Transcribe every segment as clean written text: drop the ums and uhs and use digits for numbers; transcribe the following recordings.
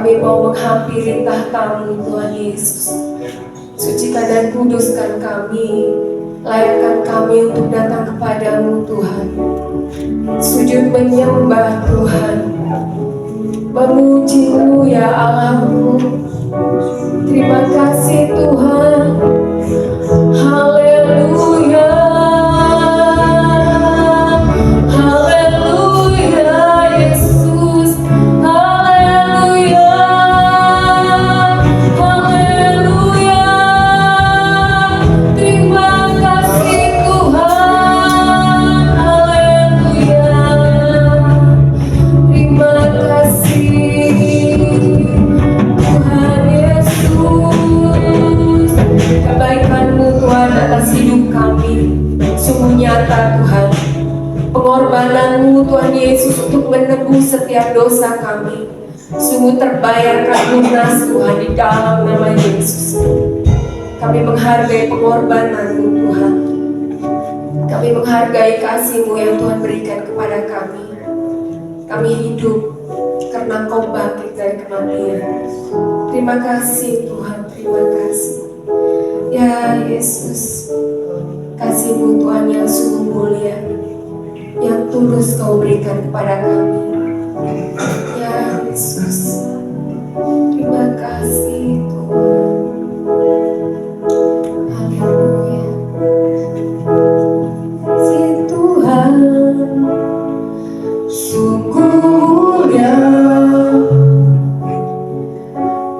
Kami mau menghampiri tahta-Mu Tuhan Yesus. Sucikan dan kuduskan kami, layakkan kami untuk datang kepadamu Tuhan. Sujud menyembah Tuhan, memuji-Mu ya Allahku. Terima kasih Tuhan. Haleluya. Pengorbanan-Mu Tuhan Yesus untuk menebus setiap dosa kami sungguh terbayarkan lunas Tuhan di dalam nama Yesus. Kami menghargai pengorbanan-Mu Tuhan. Kami menghargai kasih-Mu yang Tuhan berikan kepada kami. Kami hidup karena Engkau bangkit dari kematian. Terima kasih Tuhan, terima kasih ya Yesus. Kasih-Mu Tuhan yang sungguh mulia, yang tulus Kau berikan kepada kami. Ya Yesus, terima kasih Tuhan. Haleluya. Si Tuhan sungguh mulia,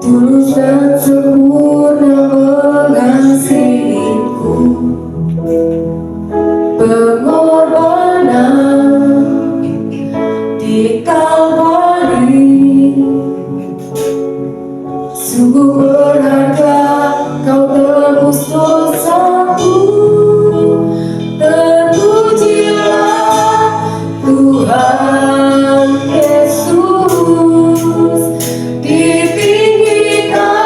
tulus dan sempurna mengasihiku. Pengorbanan di Kalvari sungguh berharga, Kau tebus dosaku. Terpujilah Tuhan Yesus, ditinggikan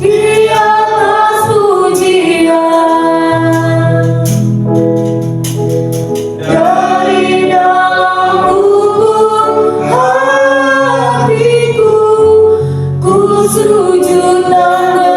di atas pujian. Dari dalam lubuk hatiku, ku sujud dan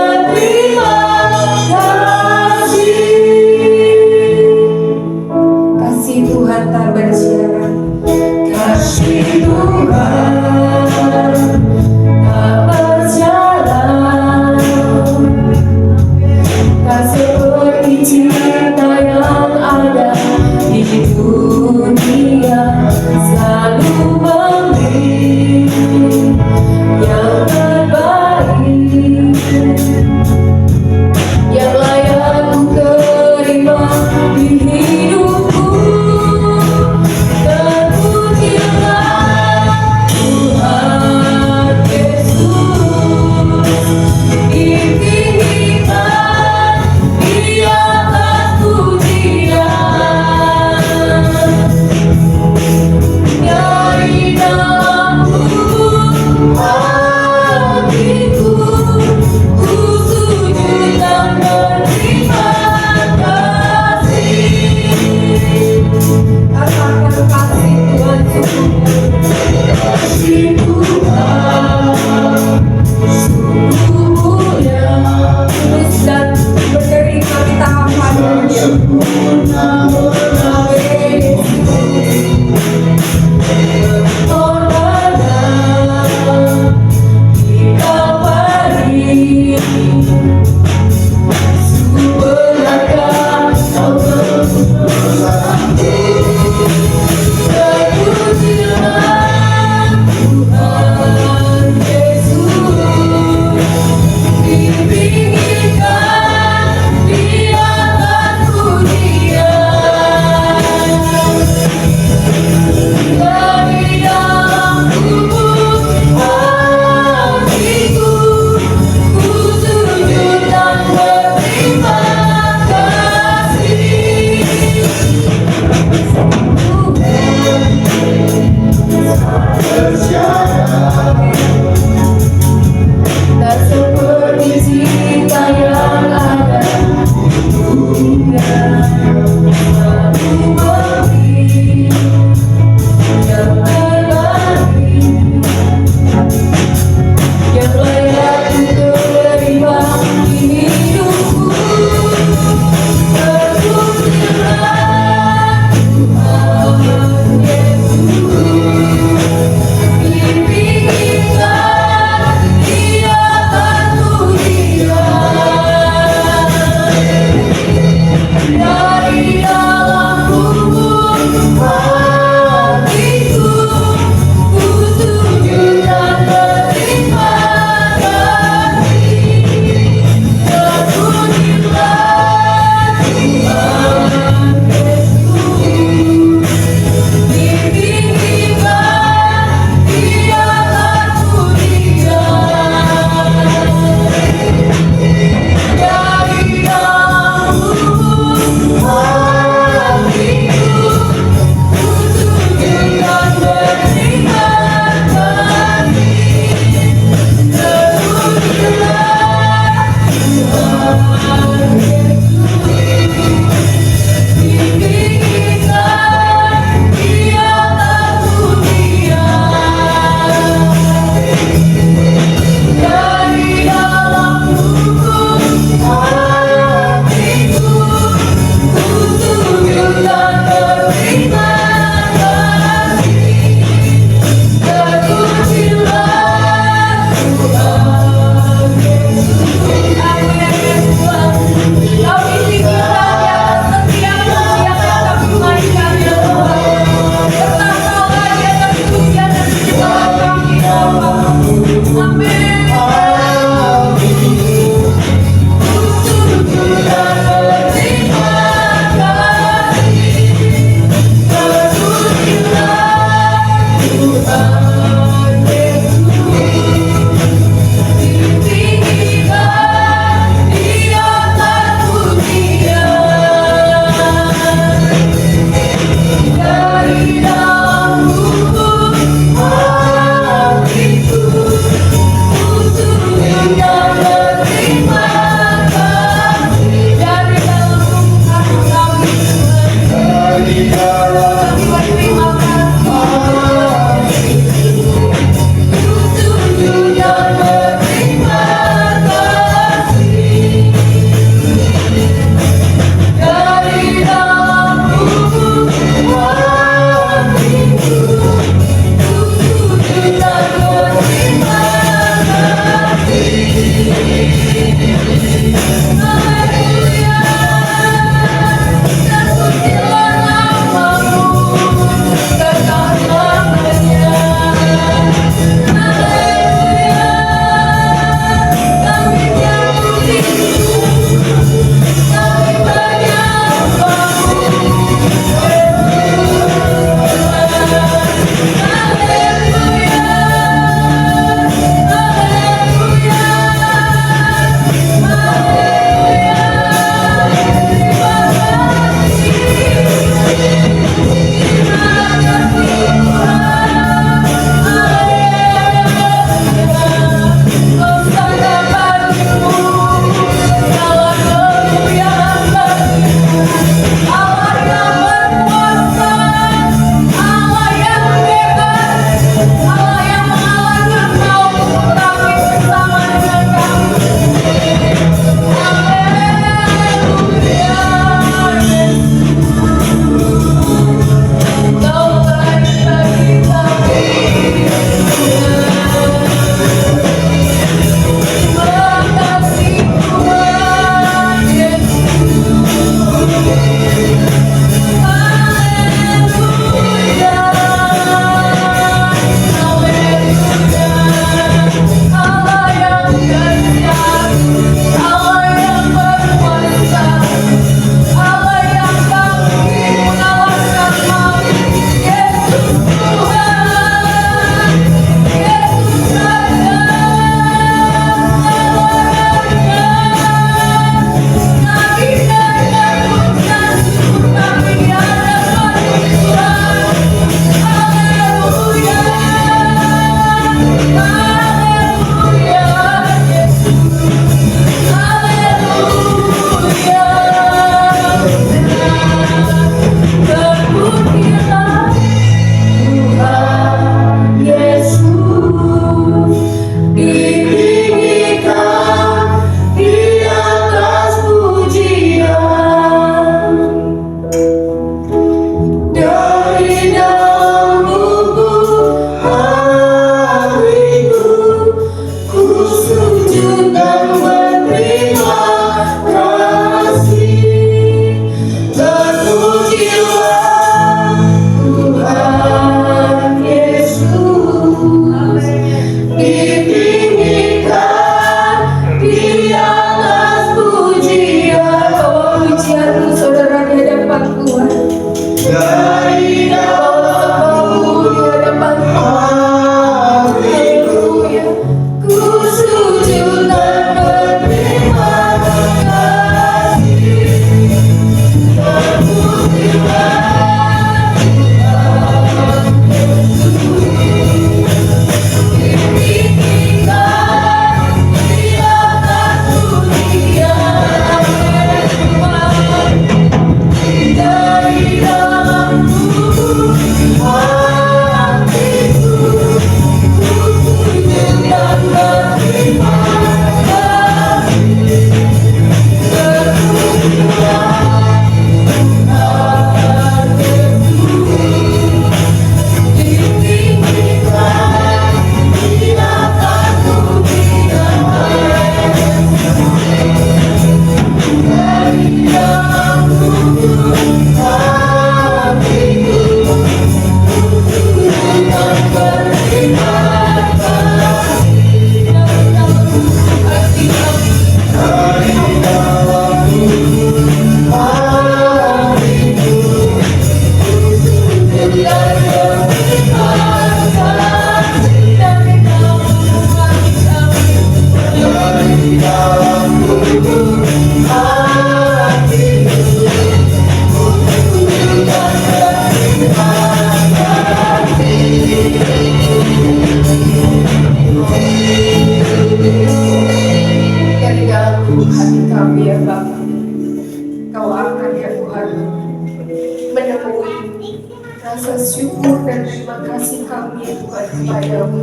rasa syukur dan terima kasih kami Tuhan kepadamu.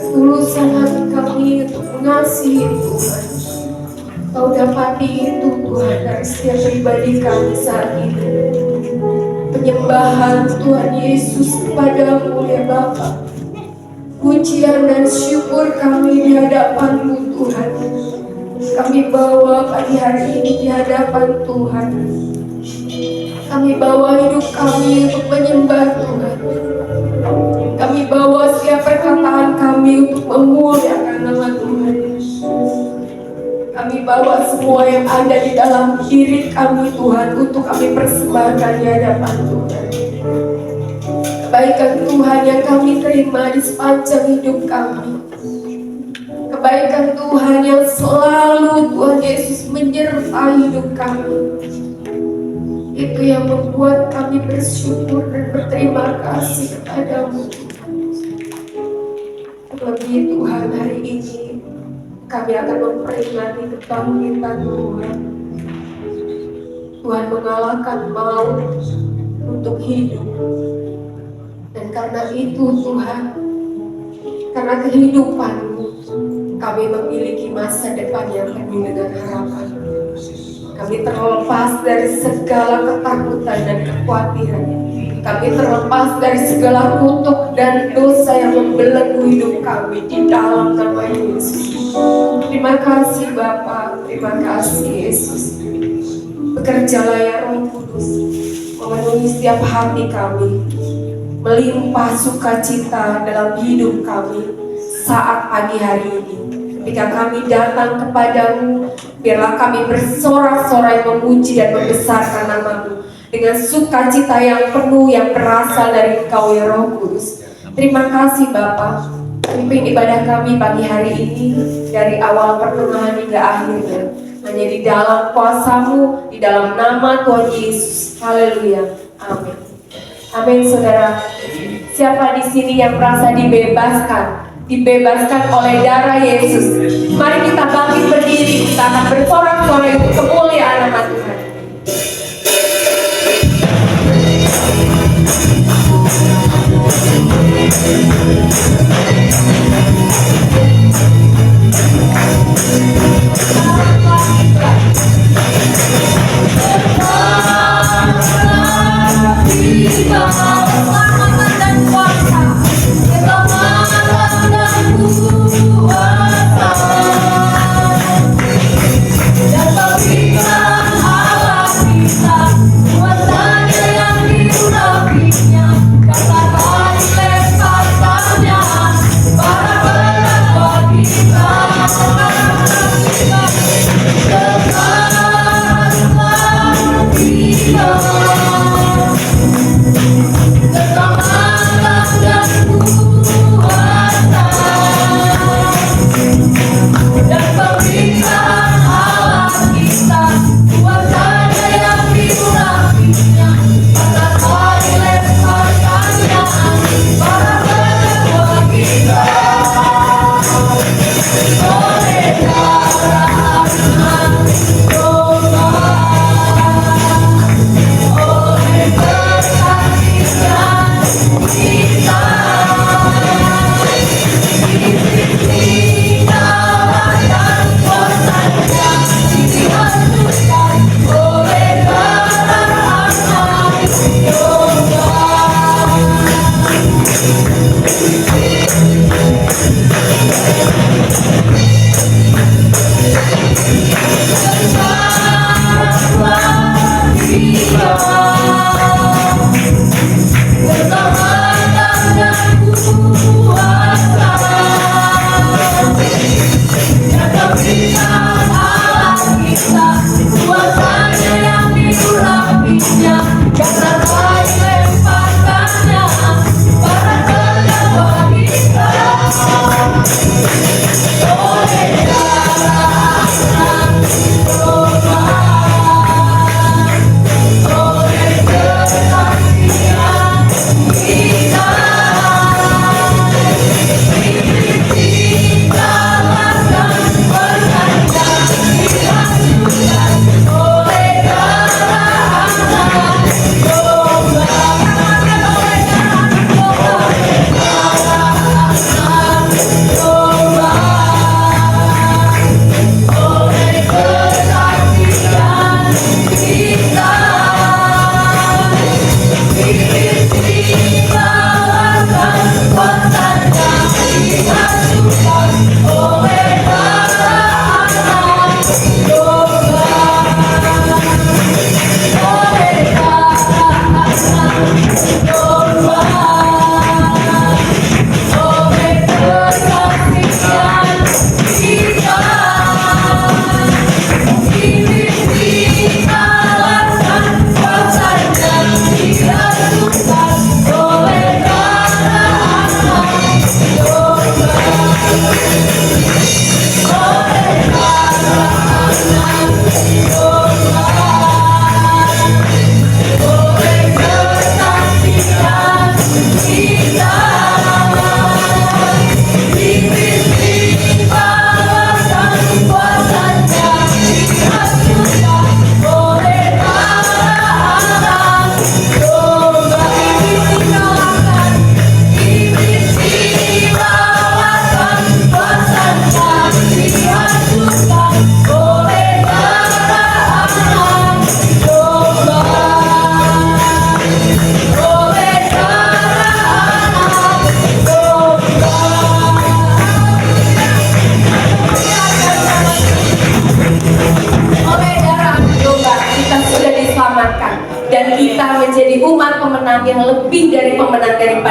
Tulusan hati kami untuk mengasihi Tuhan. Kau dapati itu Tuhan dari setiap pribadi kami saat ini. Penyembahan Tuhan Yesus kepadamu ya Bapa. Pujian dan syukur kami di hadapan-Mu Tuhan. Kami bawa pagi hari ini di hadapan Tuhan. Kami bawa hidup kami untuk menyembah Tuhan. Kami bawa setiap perkataan kami untuk memuliakan nama Tuhan. Kami bawa semua yang ada di dalam diri kami Tuhan untuk kami persembahkan di hadapan Tuhan. Kebaikan Tuhan yang kami terima di sepanjang hidup kami. Kebaikan Tuhan yang selalu Tuhan Yesus menyertai hidup kami. Itu yang membuat kami bersyukur dan berterima kasih kepadamu. Terlebih Tuhan hari ini kami akan memperingati kebangkitan Tuhan. Tuhan mengalahkan maut untuk hidup. Dan karena itu Tuhan, karena kehidupan-Mu, kami memiliki masa depan yang penuh dengan harapan. Kami terlepas dari segala ketakutan dan kekhawatiran. Kami terlepas dari segala kutuk dan dosa yang membelenggu hidup kami di dalam nama Yesus. Terima kasih Bapa, terima kasih Yesus. Bekerjalah ya Roh Kudus, memenuhi setiap hati kami. Melimpah sukacita dalam hidup kami saat pagi hari ini. Ketika kami datang kepadamu, biarlah kami bersorak-sorai memuji dan membesarkan nama-Mu dengan sukacita yang penuh yang berasal dari Engkau ya Roh Kudus. Terima kasih Bapa. Pimpin ibadah kami pagi hari ini dari awal pertengahan hingga akhirnya. Hanya di dalam kuasa-Mu, di dalam nama Tuhan Yesus. Haleluya. Amin. Amin saudara. Siapa di sini yang merasa dibebaskan oleh darah Yesus? Mari kita bangkit berdiri, kita akan bersorak-sorai untuk kemuliaan nama Tuhan. Katakan lepaskannya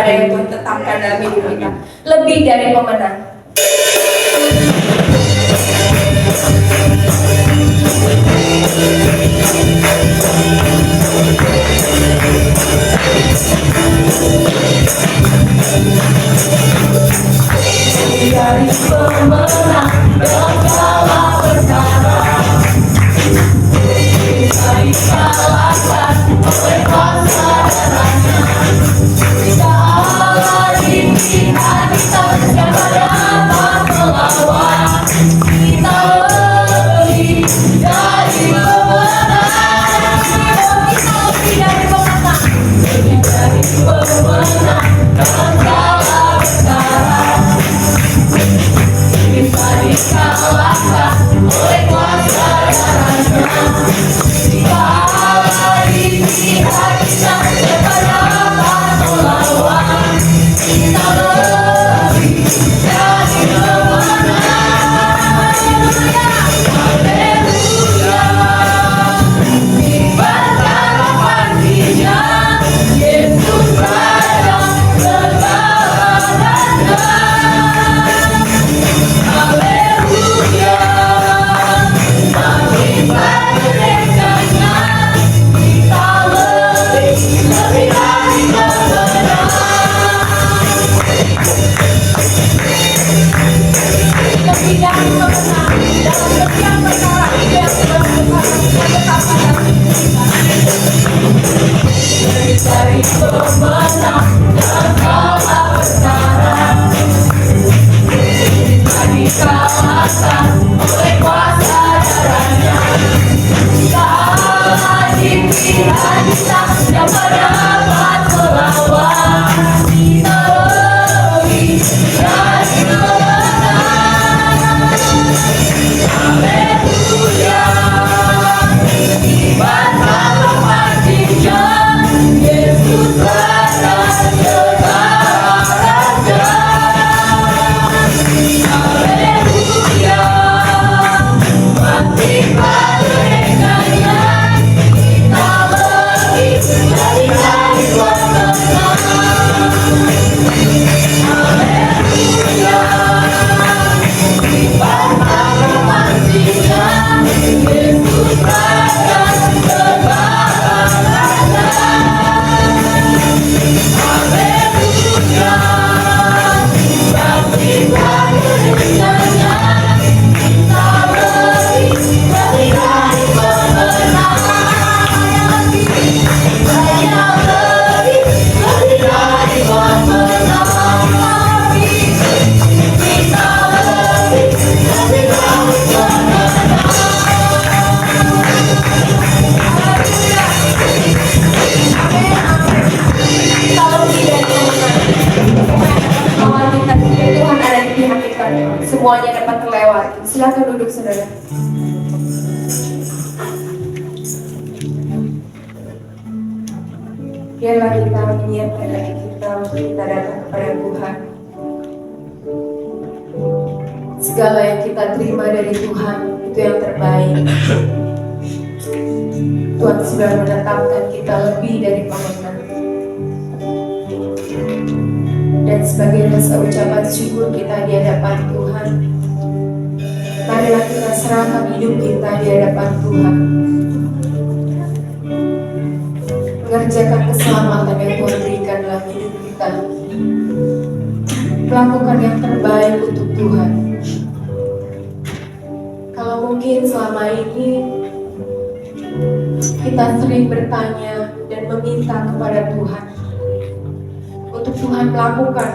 daripada yang Tuhan tetapkan dalam hidup kita. Lebih dari pemenang. Dari pemenang dalam segala perkara, kita dikalahkan oleh kuasa darahnya. Jika Allah di pihak kita, siapa dapat melawan? Kita lebih dari pemenang. Kita lebih dari pemenang. Lebih dari pemenang dalam segala perkara. Kita dikalahkan oleh kuasa darahnya. Jika Allah di pihak kita, siapa dapat melawan? Kita lebih dari pemenang. Haleluya. Diberkati hatinya, Yesus Raja segala raja. Haleluya, makin merdekanya, kita lebih dari pemenang. Lebih dari pemenang dalam setiap perkara itu yang sedang berkata dalam hidup kita. Lebih dari pemenang dalam segala perkara. Kita dikalahkan oleh kuasa darahnya. Jika Allah di pihak kita, siapa dapat melawan? Kita lebih dari pemenang. Haleluya. Diberkati hatinya, Yesus Raja segala raja. Haleluya, makin merdekanya, kita lebih dari pemenang. Haleluya, diberkati hatinya, Yesus Raja segala raja. Haleluya, makin merdekanya, kita lebih dari pemenang. Saya lebih dari pemenang. Kita lebih dari pemenang. Haleluya. Amin, amin. Kita lebih dari pemenang. Bahwa kita Tuhan ada di pihak kita, semuanya dapat terlewati. Silakan duduk, saudara. Biarlah kita menyiapkan hati kita untuk kita datang kepada Tuhan. Segala yang kita terima dari Tuhan itu yang terbaik. Tuhan sudah menetapkan kita lebih dari pemenang. Dan sebagai rasa ucapan syukur kita di hadapan Tuhan, marilah kita serahkan hidup kita di hadapan Tuhan. Mengerjakan keselamatan yang Tuhan berikan dalam hidup kita. Melakukan yang terbaik untuk Tuhan. Kalau mungkin selama ini kita sering bertanya dan meminta kepada Tuhan untuk Tuhan melakukan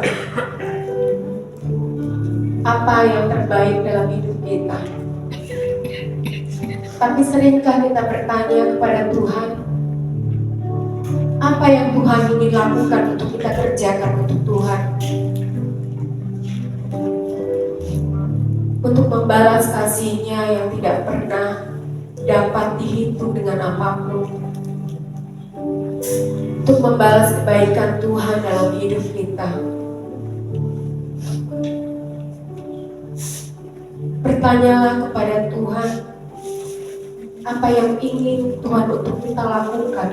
apa yang terbaik dalam hidup kita. Tapi seringkah kita bertanya kepada Tuhan, apa yang Tuhan ingin lakukan untuk kita kerjakan untuk Tuhan? Untuk membalas kasih-Nya yang tidak pernah dapat dihitung dengan apapun. Untuk membalas kebaikan Tuhan dalam hidup kita. Bertanyalah kepada Tuhan, apa yang ingin Tuhan untuk kita lakukan.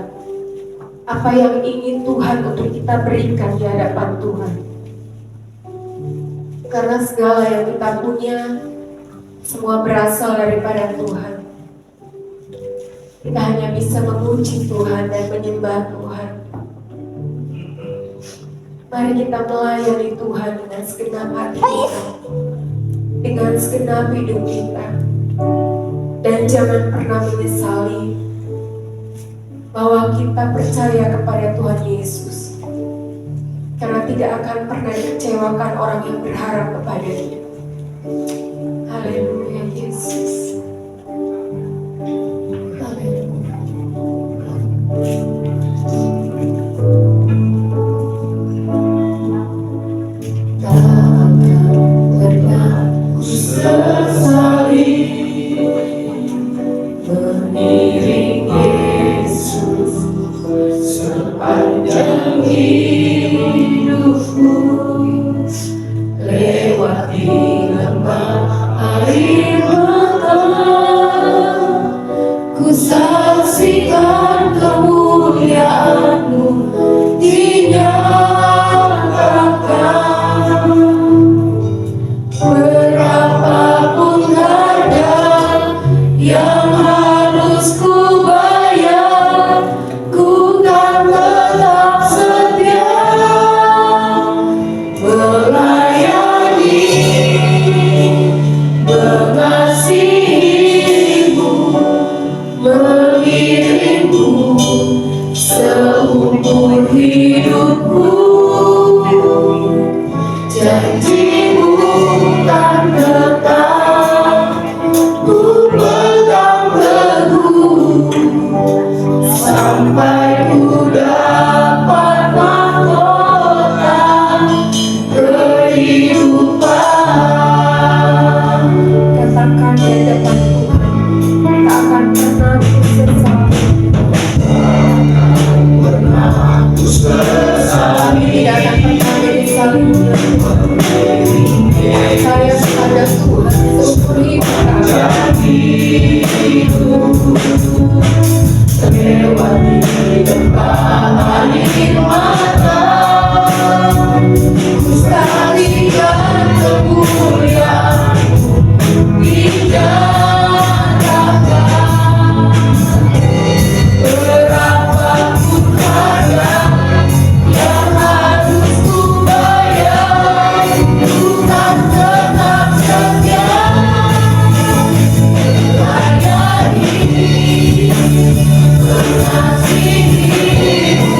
apa yang ingin Tuhan untuk kita berikan di hadapan Tuhan. Karena segala yang kita punya semua berasal daripada Tuhan. Kita hanya bisa memuji Tuhan dan menyembah Tuhan. Mari kita melayani Tuhan dengan segenap hati kita, dengan segenap hidup kita, dan jangan pernah menyesali bahwa kita percaya kepada Tuhan Yesus, karena tidak akan pernah dikecewakan orang yang berharap kepada-Nya. Haleluya Yesus. Haleluya. Takkan pernah ku sesali mengiring Yesus sepanjang hidupku, lewati lembah air mata, ku saksikan kemuliaan-Mu dinyatakan. Berapapun harga yang harus ku bayar, ku kan tetap setia melayani, mengasihi-Mu, mengiring-Mu seumur hidupku. Janji-Mu kan tetap ku pegang teguh, sampai ku dapat mahkota kehidupan. Katakan di depan Tuhan, tak akan pernah ku sesali. Tidak akan pernah menyesali. Percaya kepada Tuhan seumur hidup kami. Lewati lembah air mata, ku saksikan kemuliaan-Mu dinyatakan. Berapapun harga yang harus ku bayar, ku kan tetap setia melayani, mengasihi-Mu,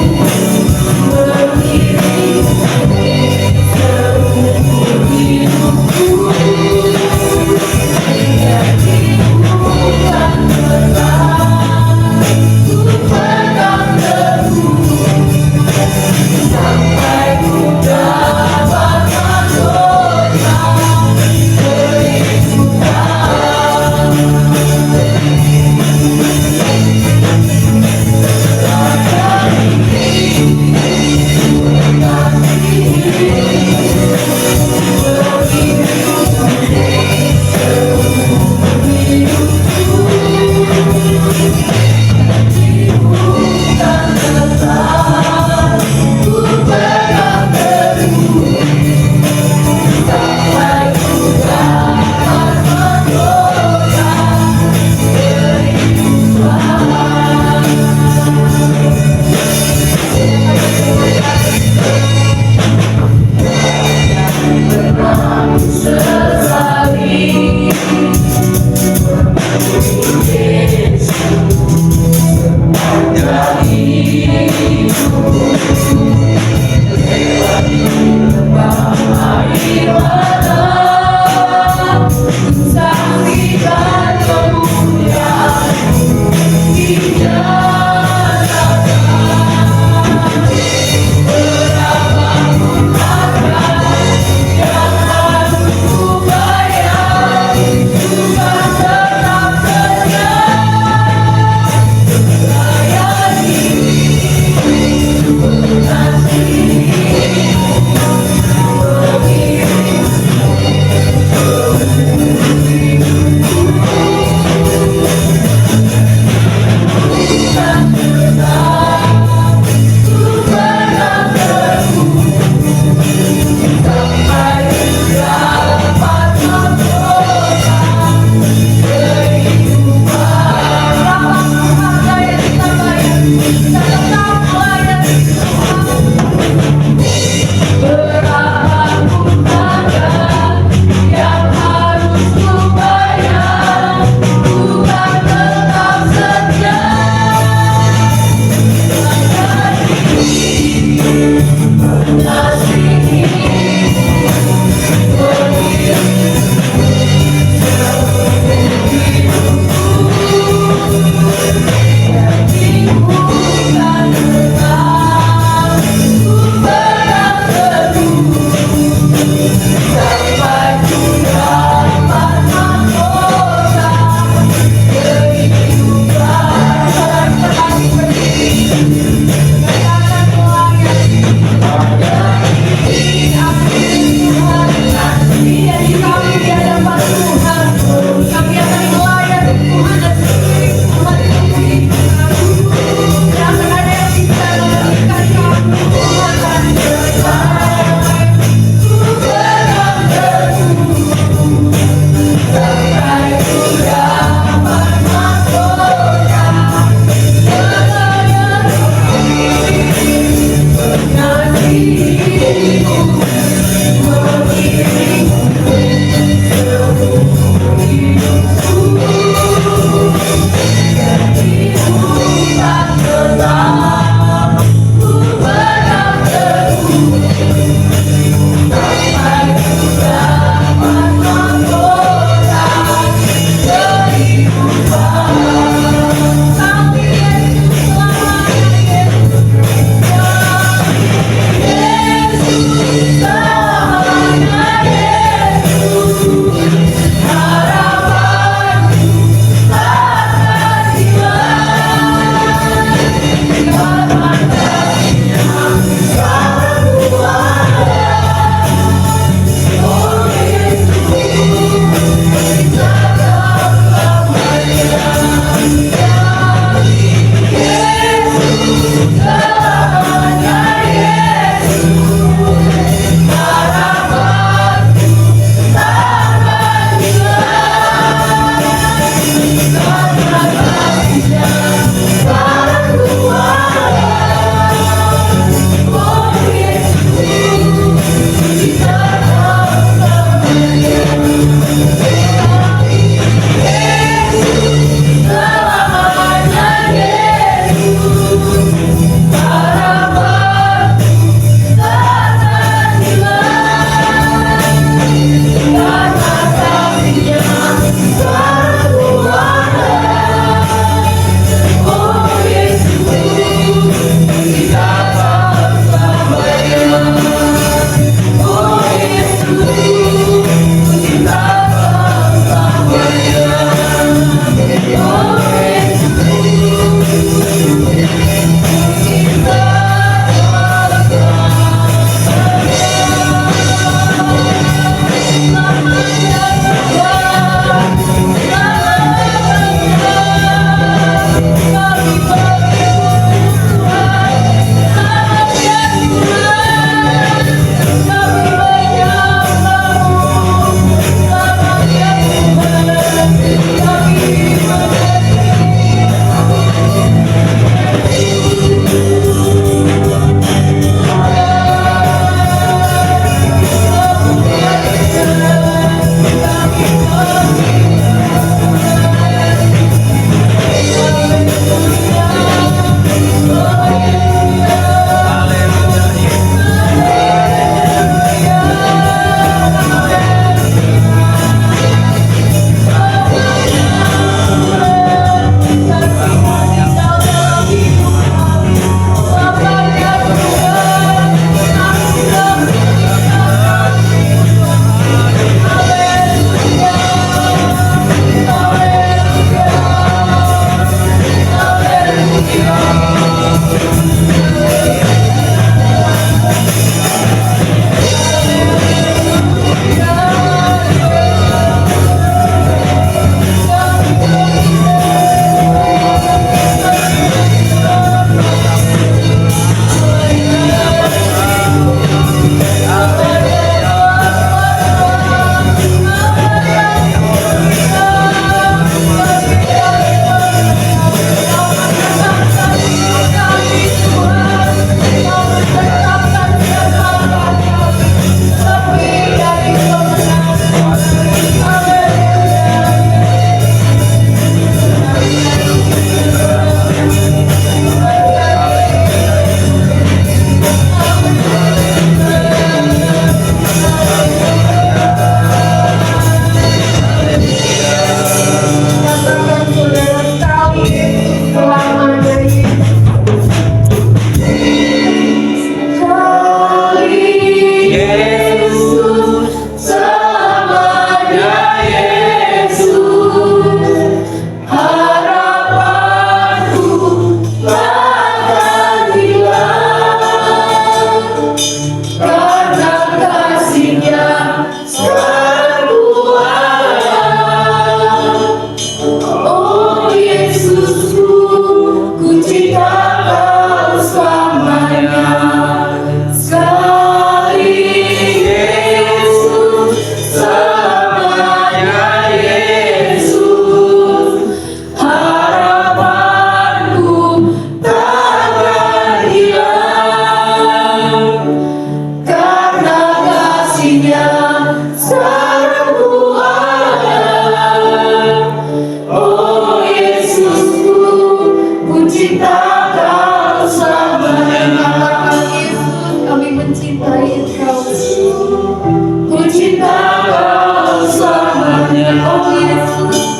Oh Yesus,